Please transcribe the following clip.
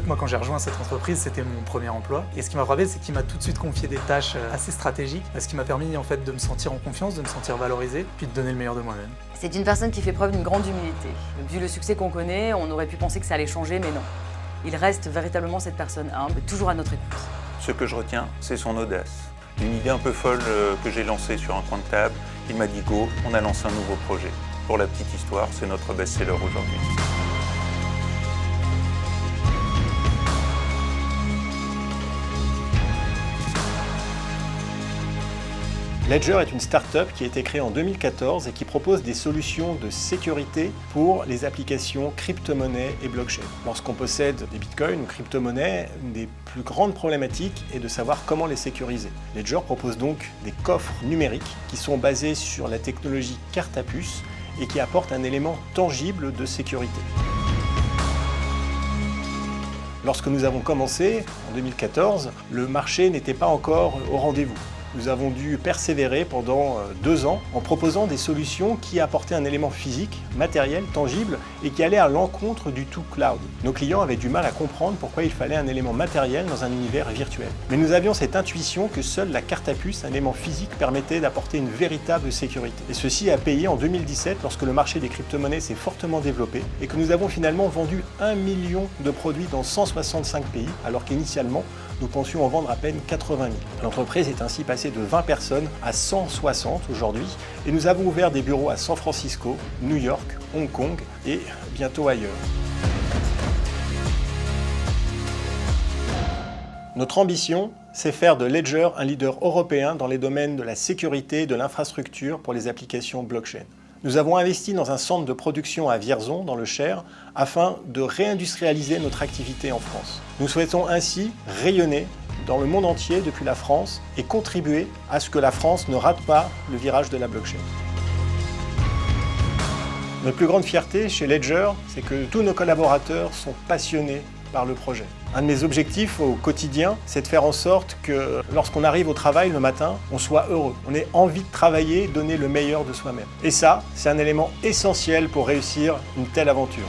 moi, quand j'ai rejoint cette entreprise, c'était mon premier emploi. Et ce qui m'a frappé, c'est qu'il m'a tout de suite confié des tâches assez stratégiques, ce qui m'a permis en fait de me sentir en confiance, de me sentir valorisé, puis de donner le meilleur de moi-même. C'est une personne qui fait preuve d'une grande humilité. Vu le succès qu'on connaît, on aurait pu penser que ça allait changer, mais non. Il reste véritablement cette personne humble, toujours à notre écoute. Ce que je retiens, c'est son audace. Une idée un peu folle que j'ai lancée sur un coin de table, il m'a dit go, on a lancé un nouveau projet. Pour la petite histoire, c'est notre best-seller aujourd'hui. Ledger est une start-up qui a été créée en 2014 et qui propose des solutions de sécurité pour les applications crypto-monnaies et blockchain. Lorsqu'on possède des bitcoins ou crypto-monnaies, une des plus grandes problématiques est de savoir comment les sécuriser. Ledger propose donc des coffres numériques qui sont basés sur la technologie carte à puce et qui apportent un élément tangible de sécurité. Lorsque nous avons commencé, en 2014, le marché n'était pas encore au rendez-vous. Nous avons dû persévérer pendant 2 ans en proposant des solutions qui apportaient un élément physique, matériel, tangible et qui allaient à l'encontre du tout cloud. Nos clients avaient du mal à comprendre pourquoi il fallait un élément matériel dans un univers virtuel. Mais nous avions cette intuition que seule la carte à puce, un élément physique, permettait d'apporter une véritable sécurité. Et ceci a payé en 2017 lorsque le marché des crypto-monnaies s'est fortement développé et que nous avons finalement vendu 1 million de produits dans 165 pays alors qu'initialement nous pensions en vendre à peine 80 000. L'entreprise est ainsi passée de 20 personnes à 160 aujourd'hui et nous avons ouvert des bureaux à San Francisco, New York, Hong Kong et bientôt ailleurs. Notre ambition, c'est faire de Ledger un leader européen dans les domaines de la sécurité et de l'infrastructure pour les applications blockchain. Nous avons investi dans un centre de production à Vierzon, dans le Cher, afin de réindustrialiser notre activité en France. Nous souhaitons ainsi rayonner dans le monde entier depuis la France et contribuer à ce que la France ne rate pas le virage de la blockchain. Notre plus grande fierté chez Ledger, c'est que tous nos collaborateurs sont passionnés par le projet. Un de mes objectifs au quotidien, c'est de faire en sorte que lorsqu'on arrive au travail le matin, on soit heureux. On ait envie de travailler, donner le meilleur de soi-même. Et ça, c'est un élément essentiel pour réussir une telle aventure.